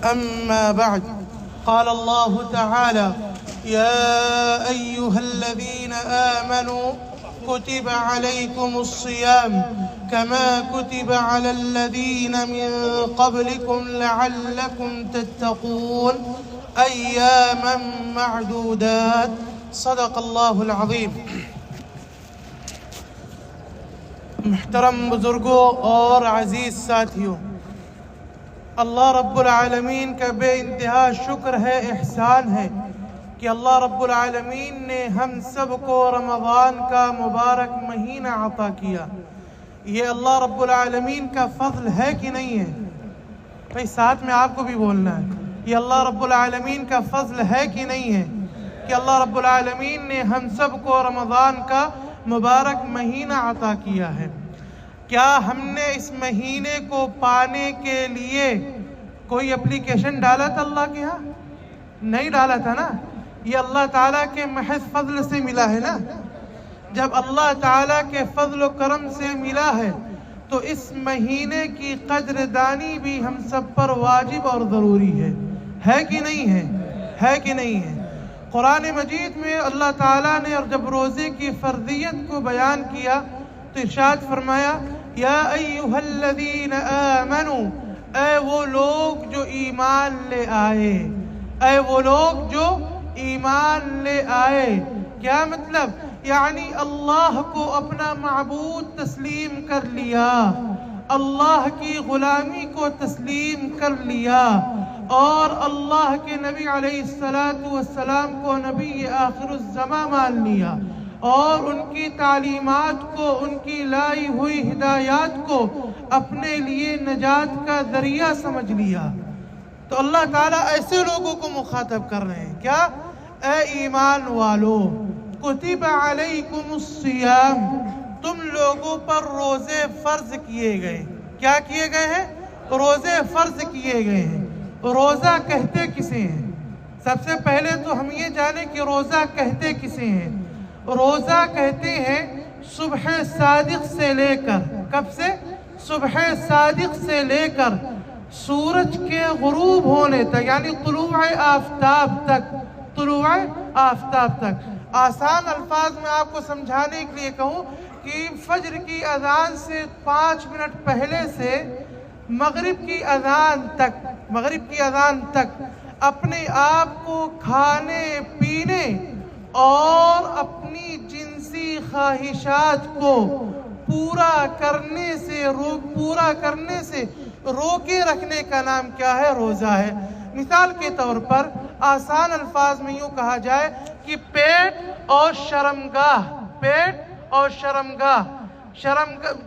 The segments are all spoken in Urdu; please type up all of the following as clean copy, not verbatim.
أما بعد قال الله تعالى يا أيها الذين آمنوا كتب عليكم الصيام كما كتب على الذين من قبلكم لعلكم تتقون أياما معدودات صدق الله العظیم۔ محترم بزرگوں اور عزیز ساتھیوں، اللہ رب العالمین کا بے انتہا شکر ہے، احسان ہے کہ اللہ رب العالمین نے ہم سب کو رمضان کا مبارک مہینہ عطا کیا۔ یہ اللہ رب العالمین کا فضل ہے کہ نہیں ہے؟ بھئی ساتھ میں آپ کو بھی بولنا ہے، یہ اللہ رب العالمین کا فضل ہے کہ نہیں ہے کہ اللہ رب العالمین نے ہم سب کو رمضان کا مبارک مہینہ عطا کیا ہے۔ کیا ہم نے اس مہینے کو پانے کے لیے کوئی اپلیکیشن ڈالا تھا اللہ کے ہاں؟ نہیں ڈالا تھا نا، یہ اللہ تعالیٰ کے محض فضل سے ملا ہے نا۔ جب اللہ تعالیٰ کے فضل و کرم سے ملا ہے تو اس مہینے کی قدر دانی بھی ہم سب پر واجب اور ضروری ہے کہ نہیں ہے؟ ہے کہ نہیں ہے؟ قرآن مجید میں اللہ تعالیٰ نے اور جب روزے کی فرضیت کو بیان کیا تو ارشاد فرمایا یا ایہا الذین آمنوا، اے وہ لوگ جو ایمان لے آئے، اے وہ لوگ جو ایمان لے آئے۔ کیا مطلب؟ یعنی اللہ کو اپنا معبود تسلیم کر لیا، اللہ کی غلامی کو تسلیم کر لیا اور اللہ کے نبی علیہ السلام کو نبی آخر الزمان مان لیا اور ان کی تعلیمات کو، ان کی لائی ہوئی ہدایات کو اپنے لیے نجات کا ذریعہ سمجھ لیا۔ تو اللہ تعالیٰ ایسے لوگوں کو مخاطب کر رہے ہیں، کیا؟ اے ایمان والو، کتب علیکم الصیام، تم لوگوں پر روزے فرض کیے گئے۔ کیا کیے گئے ہیں؟ روزے فرض کیے گئے ہیں۔ روزہ کہتے کسے ہیں؟ سب سے پہلے تو ہم یہ جانیں کہ روزہ کہتے کسے ہیں۔ روزہ کہتے ہیں صبح صادق سے لے کر، کب سے؟ صبح صادق سے لے کر سورج کے غروب ہونے تک، یعنی طلوع آفتاب تک، طلوع آفتاب تک۔ آسان الفاظ میں آپ کو سمجھانے کے لیے کہوں کہ فجر کی اذان سے 5 منٹ پہلے سے مغرب کی اذان تک اپنے آپ کو کھانے پینے اور اپنی جنسی خواہشات کو پورا کرنے سے روکے رکھنے کا نام کیا ہے؟ روزہ ہے۔ مثال کے طور پر آسان الفاظ میں یوں کہا جائے کہ پیٹ اور شرمگاہ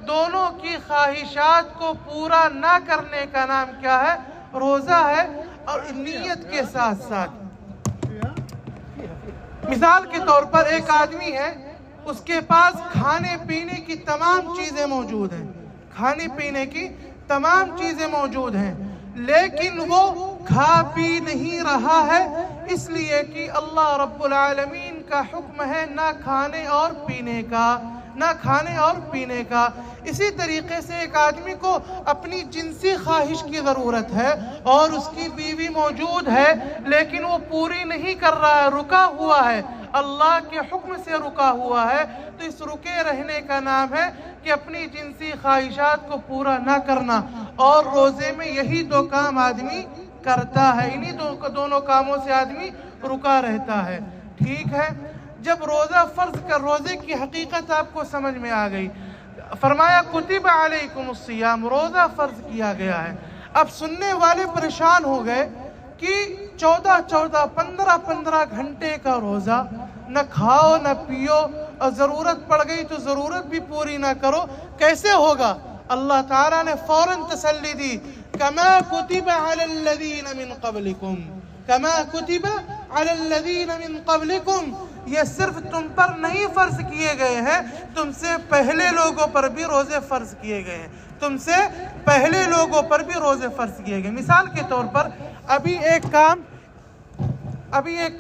دونوں کی خواہشات کو پورا نہ کرنے کا نام کیا ہے؟ روزہ ہے، اور نیت کے ساتھ ساتھ۔ مثال کے طور پر ایک آدمی ہے، اس کے پاس کھانے پینے کی تمام چیزیں موجود ہیں، کھانے پینے کی تمام چیزیں موجود ہیں، لیکن وہ کھا پی نہیں رہا ہے، اس لیے کہ اللہ رب العالمین کا حکم ہے نہ کھانے اور پینے کا۔ اسی طریقے سے ایک آدمی کو اپنی جنسی خواہش کی ضرورت ہے اور اس کی بیوی موجود ہے لیکن وہ پوری نہیں کر رہا ہے، رکا ہوا ہے، اللہ کے حکم سے رکا ہوا ہے، تو اس رکے رہنے کا نام ہے کہ اپنی جنسی خواہشات کو پورا نہ کرنا۔ اور روزے میں یہی دو کام آدمی کرتا ہے، انہی دونوں کاموں سے آدمی رکا رہتا ہے۔ ٹھیک ہے، جب روزہ فرض کر، روزے کی حقیقت آپ کو سمجھ میں آ گئی، فرمایا کتب علیکم الصیام، روزہ فرض کیا گیا ہے۔ اب سننے والے پریشان ہو گئے کہ 14 15 گھنٹے کا روزہ، نہ کھاؤ نہ پیو، اور ضرورت پڑ گئی تو ضرورت بھی پوری نہ کرو، کیسے ہوگا؟ اللہ تعالیٰ نے فوراً تسلی دی، کما کتب علی الذین من قبلکم، کما کتب علی الذین من قبلکم، یہ صرف تم پر نہیں فرض کیے گئے ہیں، تم سے پہلے لوگوں پر بھی روزے فرض کیے گئے ہیں، تم سے پہلے لوگوں پر بھی روزے فرض کیے گئے۔ مثال کے طور پر ابھی ایک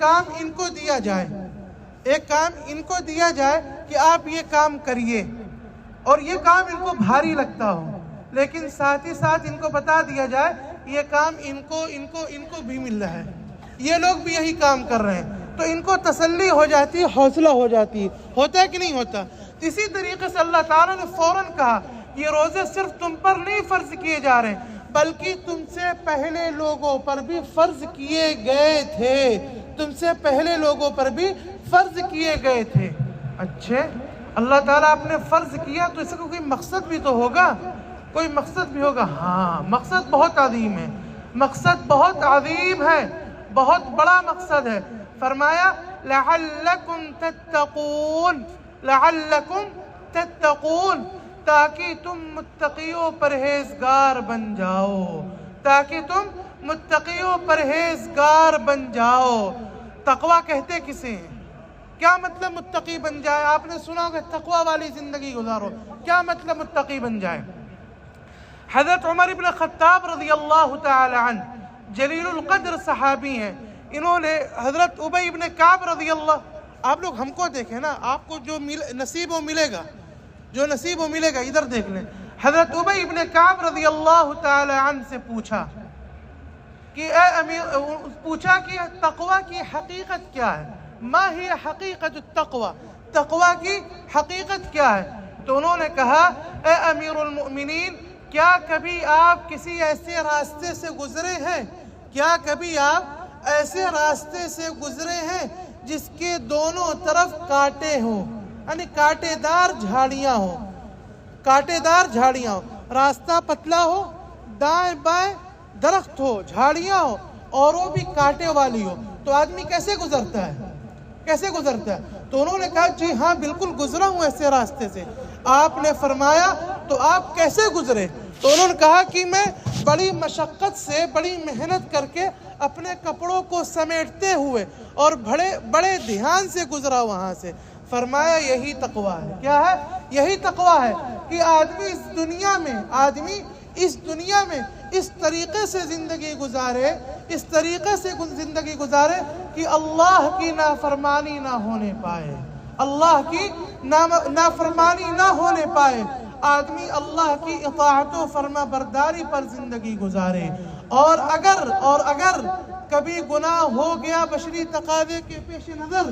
کام ان کو دیا جائے، ایک کام ان کو دیا جائے کہ آپ یہ کام کریے، اور یہ کام ان کو بھاری لگتا ہو، لیکن ساتھ ہی ساتھ ان کو بتا دیا جائے یہ کام ان کو بھی مل رہا ہے، یہ لوگ بھی یہی کام کر رہے ہیں، تو ان کو تسلی ہو جاتی، حوصلہ ہو جاتی، ہوتا ہے کہ نہیں ہوتا؟ اسی طریقے سے اللہ تعالیٰ نے فوراً کہا یہ روزے صرف تم پر نہیں فرض کیے جا رہے بلکہ تم سے پہلے لوگوں پر بھی فرض کیے گئے تھے، تم سے پہلے لوگوں پر بھی فرض کیے گئے تھے۔ اچھے اللہ تعالیٰ آپ نے فرض کیا تو اس کا کوئی مقصد بھی تو ہوگا، کوئی مقصد بھی ہوگا۔ ہاں مقصد بہت عظیم ہے، مقصد بہت عظیم ہے، بہت بڑا مقصد ہے۔ فرمایا لعلکم تتقون، لعلکم تتقون، تاکہ تم متقی و پرہیزگار بن جاؤ، تاکہ تم متقی و پرہیزگار بن جاؤ۔ تقوی کہتے کسے ہیں؟ کیا مطلب متقی بن جائے؟ آپ نے سنا ہوگا تقوی والی زندگی گزارو، کیا مطلب متقی بن جائے؟ حضرت عمر بن خطاب رضی اللہ تعالی عنہ جلیل القدر صحابی ہیں، انہوں نے حضرت ابی بن کعب رضی اللہ، آپ لوگ ہم کو دیکھیں نا، آپ کو جو نصیب و ملے گا، جو نصیب و ملے گا ادھر دیکھ لیں۔ حضرت ابی بن کعب رضی اللہ تعالی عنہ سے پوچھا کہ اے امیر، پوچھا کہ تقوی کی حقیقت کیا ہے؟ ما ہی حقیقت التقوی، تقوی کی حقیقت کیا ہے؟ تو انہوں نے کہا اے امیر المؤمنین، کیا کبھی آپ کسی ایسے راستے سے گزرے ہیں، کیا کبھی آپ ایسے راستے سے گزرے ہیں جس کے دونوں طرف کانٹے ہوں، یعنی کانٹے دار جھاڑیاں ہوں، کانٹے دار جھاڑیاں ہوں، راستہ پتلا ہو، دائیں بائیں درخت ہو، جھاڑیاں ہو، اور وہ بھی کانٹے والی ہو، تو آدمی کیسے گزرتا ہے؟ کیسے گزرتا ہے؟ تو انہوں نے کہا جی ہاں بالکل گزرا ہوں ایسے راستے سے۔ آپ نے فرمایا تو آپ کیسے گزرے؟ تو انہوں نے کہا کہ میں بڑی مشقت سے، بڑی محنت کر کے اپنے کپڑوں کو سمیٹتے ہوئے اور بڑے دھیان سے گزرا وہاں سے۔ فرمایا یہی تقوی ہے۔ کیا ہے؟ یہی تقوی ہے کہ آدمی اس دنیا میں اس طریقے سے زندگی گزارے، اس طریقے سے زندگی گزارے کہ اللہ کی نافرمانی نہ ہونے پائے، اللہ کی نافرمانی نہ ہونے پائے، آدمی اللہ کی اطاعت و فرما برداری پر زندگی گزارے، اور اگر کبھی گناہ ہو گیا، بشری تقاضے کے پیش نظر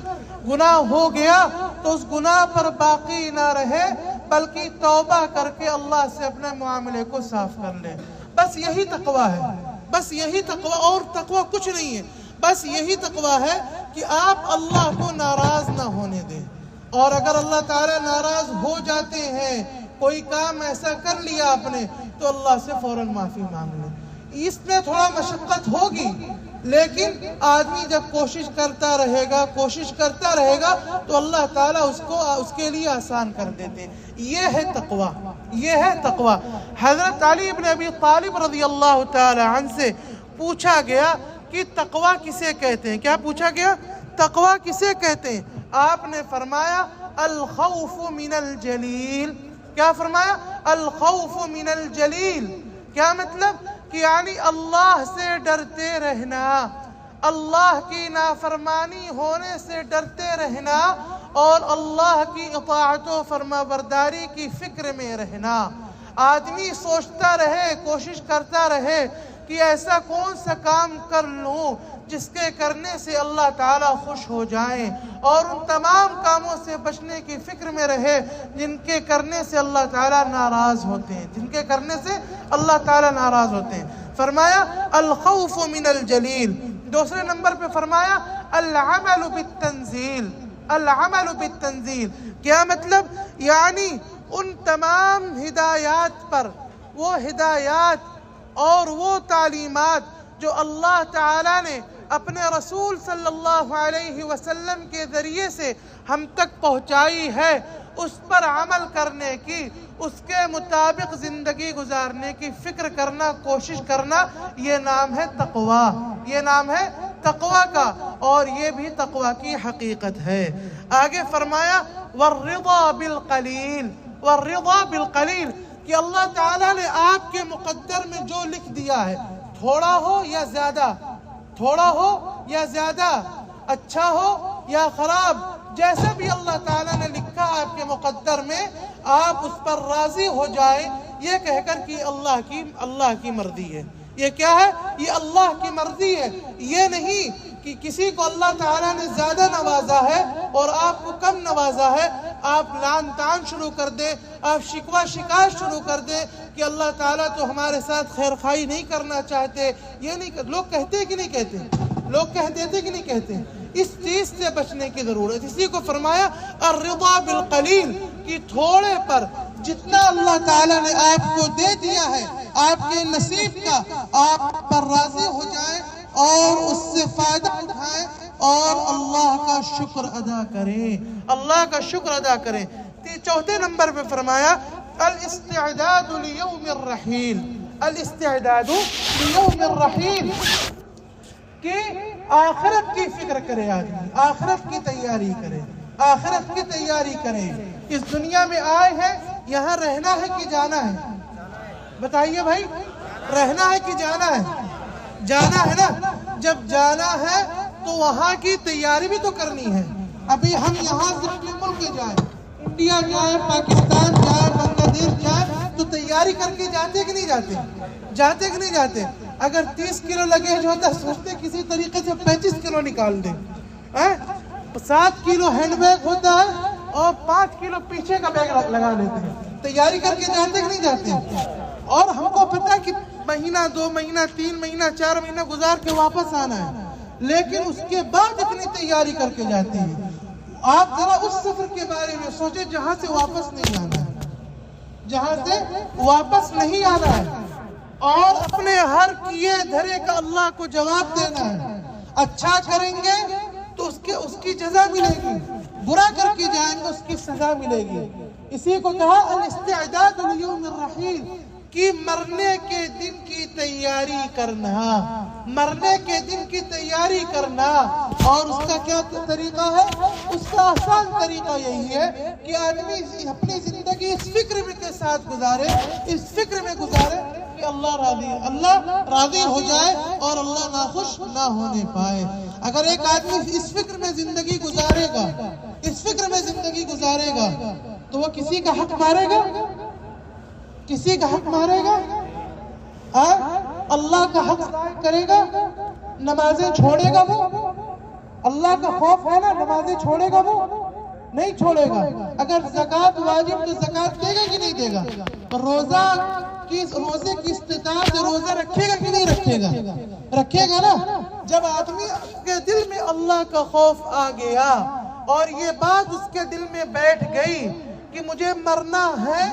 گناہ ہو گیا تو اس گناہ پر باقی نہ رہے بلکہ توبہ کر کے اللہ سے اپنے معاملے کو صاف کر لے۔ بس یہی تقوی ہے، بس یہی تقوی، اور تقوی کچھ نہیں ہے، بس یہی تقوی ہے کہ آپ اللہ کو ناراض نہ ہونے دیں، اور اگر اللہ تعالیٰ ناراض ہو جاتے ہیں، کوئی کام ایسا کر لیا آپ نے تو اللہ سے فوراً معافی مانگ لیں۔ اس میں تھوڑا مشقت ہوگی، لیکن آدمی جب کوشش کرتا رہے گا تو اللہ تعالیٰ اس کے لیے آسان کر دیتے ہیں۔ یہ ہے تقوی، یہ ہے تقوی۔ حضرت علی بن ابی طالب رضی اللہ تعالی عنہ سے پوچھا گیا کہ تقوی کسے کہتے ہیں؟ کیا پوچھا گیا؟ تقوی کسے کہتے ہیں؟ آپ نے فرمایا الخوف من الجلیل۔ کیا فرمایا؟ الخوف من الجلیل۔ کیا مطلب؟ کہ یعنی اللہ سے ڈرتے رہنا، اللہ کی نافرمانی ہونے سے ڈرتے رہنا، اور اللہ کی اطاعت و فرما برداری کی فکر میں رہنا۔ آدمی سوچتا رہے، کوشش کرتا رہے کہ ایسا کون سا کام کر لوں جس کے کرنے سے اللہ تعالیٰ خوش ہو جائیں، اور ان تمام کاموں سے بچنے کی فکر میں رہے جن کے کرنے سے اللہ تعالیٰ ناراض ہوتے ہیں، جن کے کرنے سے اللہ تعالیٰ ناراض ہوتے ہیں۔ فرمایا الخوف من الجلیل۔ دوسرے نمبر پہ فرمایا العمل بالتنزیل، العمل بالتنزیل۔ کیا مطلب؟ یعنی ان تمام ہدایات پر، وہ ہدایات اور وہ تعلیمات جو اللہ تعالیٰ نے اپنے رسول صلی اللہ علیہ وسلم کے ذریعے سے ہم تک پہنچائی ہے، اس پر عمل کرنے کی، اس کے مطابق زندگی گزارنے کی فکر کرنا، کوشش کرنا، یہ نام ہے تقوی، یہ نام ہے تقوی کا، اور یہ بھی تقوی کی حقیقت ہے۔ آگے فرمایا والرضا بالقلیل، والرضا بالقلیل، کہ اللہ تعالیٰ نے آپ کے مقدر میں جو لکھ دیا ہے، تھوڑا ہو یا زیادہ، تھوڑا ہو یا زیادہ، اچھا ہو یا خراب، جیسا بھی اللہ تعالیٰ نے لکھا آپ کے مقدر میں، آپ اس پر راضی ہو جائیں، یہ کہہ کر کہ اللہ کی مرضی ہے، یہ کیا ہے؟ یہ اللہ کی مرضی ہے. یہ نہیں کہ کسی کو اللہ تعالیٰ نے زیادہ نوازا ہے اور آپ کو کم نوازا ہے، آپ لعن طعن شروع کر دیں، آپ شکوہ شکایت شروع کر دیں کہ اللہ تعالیٰ تو ہمارے ساتھ خیر خواہی نہیں کرنا چاہتے. یہ نہیں، لوگ کہتے کہ نہیں کہتے؟ لوگ کہہ دیتے کہ نہیں کہتے؟ اس چیز سے بچنے کی ضرورت. اسی کو فرمایا الرضا بالقلیل، کہ تھوڑے پر جتنا اللہ تعالیٰ نے آپ کو دے دیا ہے آپ کے نصیب کا، آپ پر راضی ہو جائیں اور اس سے فائدہ اٹھائیں اور اللہ کا شکر ادا کریں، اللہ کا شکر ادا کریں. چوتھے نمبر پہ فرمایا الاستعداد لیوم الرحیل. الاستعداد لیوم الرحیل، کہ آخرت کی فکر کرے آدمی، آخرت کی تیاری کرے، آخرت کی تیاری کرے. اس دنیا میں آئے ہیں، یہاں رہنا ہے کہ جانا ہے؟ بتائیے بھائی، رہنا ہے کہ جانا ہے؟ جانا ہے نا. جب جانا ہے تو وہاں کی تیاری بھی تو کرنی ہے. ابھی ہم یہاں سے اپنے ملک جائیں، انڈیا جائیں، پاکستان جائیں، بنگلہ دیش جائیں، تو تیاری کر کے جاتے کہ نہیں جاتے؟ جاتے کہ نہیں جاتے؟ اگر 30 کلو لگیج ہوتا سوچتے کسی طریقے سے 35 کلو نکال دیں. 7 کلو ہینڈ بیگ ہوتا ہے اور 5 کلو پیچھے کا بیگ لگا لیتے ہیں. تیاری کر کے جاتے کہ نہیں جاتے؟ اور ہم کو پتا ہے کہ مہینہ 2 مہینہ 3 مہینہ 4 مہینہ گزار کے واپس آنا ہے، لیکن اس کے بعد اتنی تیاری کر کے جاتے ہیں. آپ ذرا اس سفر کے بارے میں سوچیں جہاں سے واپس نہیں آنا ہے، جہاں سے واپس نہیں آنا ہے، اور اپنے ہر کیے دھرے کا اللہ کو جواب دینا ہے. اچھا کریں گے تو اس کی جزا ملے گی، برا کر کے جائیں گے اس کی سزا ملے گی. اسی کو کہا الاستعداد لیوم الرحیل، کہ مرنے کے دن کی تیاری کرنا، مرنے کے دن کی تیاری کرنا. اور اس کا کیا طریقہ ہے؟ اس کا آسان طریقہ یہی ہے کہ آدمی اپنی زندگی اس فکر میں کے ساتھ گزارے، اس فکر میں گزارے کہ اللہ راضی ہو جائے اور اللہ ناخوش نہ ہونے پائے. اگر ایک آدمی اس فکر میں زندگی گزارے گا، اس فکر میں زندگی گزارے گا، تو وہ کسی کا حق مارے گا؟ کسی کا حق مارے گا؟ اللہ کا حق ضائع کرے گا؟ نمازیں چھوڑے گا وہ؟ اللہ کا خوف ہے نا، نمازیں چھوڑے گا وہ؟ نہیں چھوڑے گا. اگر زکوٰۃ واجب تو زکوٰۃ دے گا کہ نہیں دے گا؟ روزے کی استطاعت سے روزہ رکھے گا کہ نہیں رکھے گا؟ رکھے گا نا. جب آدمی کے دل میں اللہ کا خوف آ گیا اور یہ بات اس کے دل میں بیٹھ گئی کہ مجھے مرنا ہے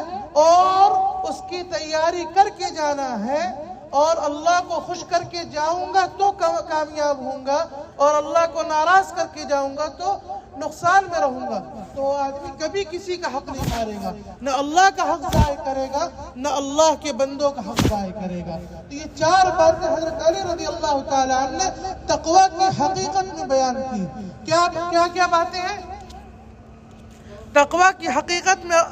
اور اس کی تیاری کر کے جانا ہے اور اللہ کو خوش کر کے جاؤں گا تو کامیاب ہوں گا اور اللہ کو ناراض کر کے جاؤں گا تو نقصان میں رہوں گا، تو آدمی کبھی کسی کا حق نہیں مارے گا، نہ اللہ کا حق ضائع کرے گا نہ اللہ کے بندوں کا حق ضائع کرے گا. تو یہ 4 باتیں حضرت علی رضی اللہ تعالیٰ عنہ نے تقوی کی حقیقت میں بیان کی. کیا باتیں ہیں؟ تقوی کی حقیقت میں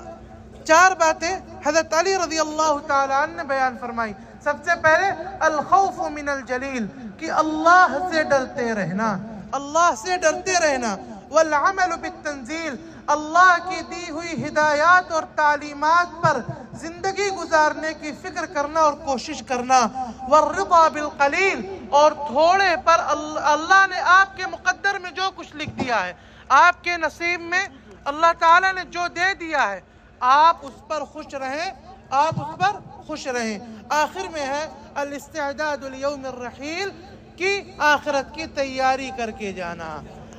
4 باتیں حضرت علی رضی اللہ تعالیٰ عنہ نے بیان فرمائی. سب سے پہلے الخوف من الجلیل، کہ اللہ سے ڈرتے رہنا، اللہ سے ڈرتے رہنا. والعمل بالتنزیل، اللہ کی دی ہوئی ہدایات اور تعلیمات پر زندگی گزارنے کی فکر کرنا اور کوشش کرنا. والرضا بالقلیل، اور تھوڑے پر اللہ نے آپ کے مقدر میں جو کچھ لکھ دیا ہے، آپ کے نصیب میں اللہ تعالیٰ نے جو دے دیا ہے، آپ اس پر خوش رہیں، آپ اس پر خوش رہیں. آخر میں ہے الاستعداد لیوم الرحیل، کی آخرت کی تیاری کر کے جانا.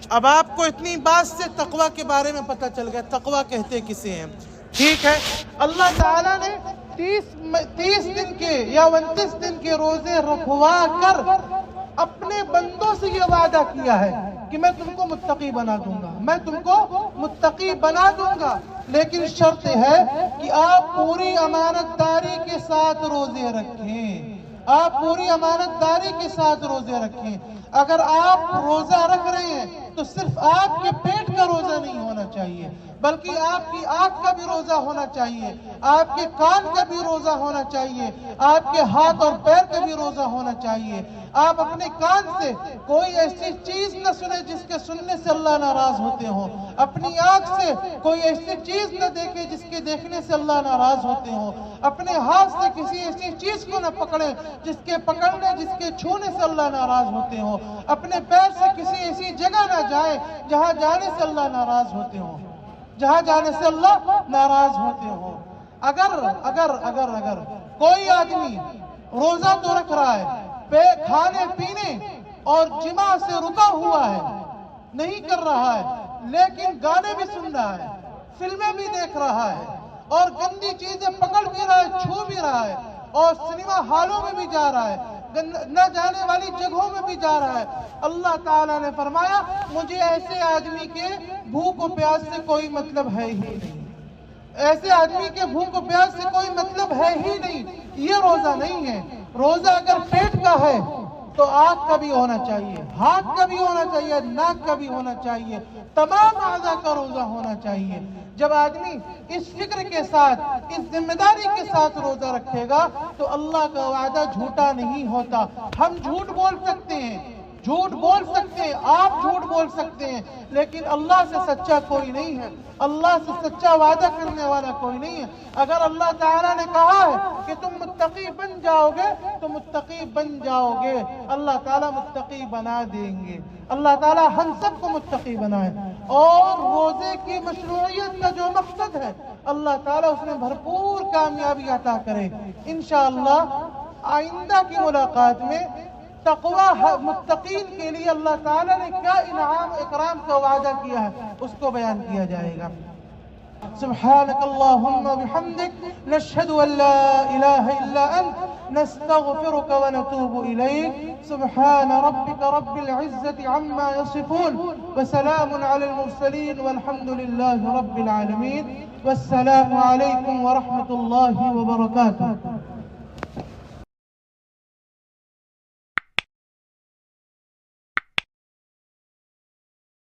اب آپ کو اتنی بات سے تقوی کے بارے میں پتہ چل گیا تقوی کہتے کسے ہیں. ٹھیک ہے، اللہ تعالیٰ نے 30 دن کے یا 29 دن کے روزے رکھوا کر اپنے بندوں سے یہ وعدہ کیا ہے کہ میں تم کو متقی بنا دوں گا، میں تم کو متقی بنا دوں گا. لیکن شرط ہے کہ آپ پوری امانت داری کے ساتھ روزے رکھیں، آپ پوری امانت داری کے ساتھ روزے رکھیں. اگر آپ روزہ رکھ رہے ہیں تو صرف آپ کے پیٹ کا روزہ نہیں ہونا چاہیے، بلکہ آپ کی آنکھ کا بھی روزہ ہونا چاہیے، آپ کے کان کا بھی روزہ ہونا چاہیے، آپ کے ہاتھ اور پیر کا بھی روزہ ہونا چاہیے۔ آپ اپنے کان سے کوئی ایسی چیز نہ سنیں جس کے سننے سے اللہ ناراض ہوتے ہوں، اپنی آنکھ سے کوئی ایسی چیز نہ دیکھیں جس کے دیکھنے سے اللہ ناراض ہوتے ہوں، اپنے ہاتھ سے کسی ایسی چیز کو نہ پکڑیں جس کے پکڑنے، جس کے چھونے سے اللہ ناراض ہوتے ہوں، اپنے پیر سے کسی ایسی جگہ نہ جائیں جہاں جانے سے اللہ ناراض ہوتے ہوں، جہاں جانے سے اللہ ناراض ہوتے ہوں۔ اگر کوئی آدمی روزہ تو رکھ رہا ہے، کھانے پینے اور جماع سے رکا ہوا ہے، نہیں کر رہا ہے، لیکن گانے بھی سن رہا ہے، فلمیں بھی دیکھ رہا ہے، اور گندی چیزیں پکڑ بھی رہا ہے، چھو بھی رہا ہے، اور سنیما ہالوں میں بھی جا رہا ہے، نہ جانے والی جگہوں میں بھی جا رہا ہے، اللہ تعالیٰ نے فرمایا مجھے ایسے آدمی کے بھوک و پیاس سے کوئی مطلب ہے ہی نہیں، ایسے آدمی کے بھوک و پیاس سے کوئی مطلب ہے ہی نہیں۔ یہ روزہ نہیں ہے۔ روزہ اگر پیٹ کا ہے تو آنکھ کا بھی ہونا چاہیے، ہاتھ کا بھی ہونا چاہیے، ناک کا بھی ہونا چاہیے، تمام اعضاء کا روزہ ہونا چاہیے۔ جب آدمی اس فکر کے ساتھ، اس ذمہ داری کے ساتھ روزہ رکھے گا تو اللہ کا وعدہ جھوٹا نہیں ہوتا۔ ہم جھوٹ بول سکتے ہیں، آپ جھوٹ بول سکتے ہیں، لیکن اللہ سے سچا کوئی نہیں ہے، اللہ سے سچا وعدہ کرنے والا کوئی نہیں ہے۔ اگر اللہ تعالیٰ نے کہا ہے کہ تم متقی بن جاؤ گے تو متقی بن جاؤ گے، اللہ تعالیٰ متقی بنا دیں گے۔ اللہ تعالیٰ ہم سب کو متقی بنائے، اور روزے کی مشروعیت کا جو مقصد ہے اللہ تعالیٰ اس میں بھرپور کامیابی عطا کرے۔ انشاءاللہ آئندہ کی ملاقات میں تقوی متقین کے لیے اللہ تعالیٰ نے کیا انعام اکرام کا وعدہ کیا ہے اس کو بیان کیا جائے گا۔ سبحانك اللهم وبحمدك نشهد أن لا إله إلا أنت نستغفرك ونتوب إليك سبحان ربك رب العزة عما يصفون وسلام على المرسلين والحمد لله رب العالمين والسلام عليكم ورحمة الله وبركاته.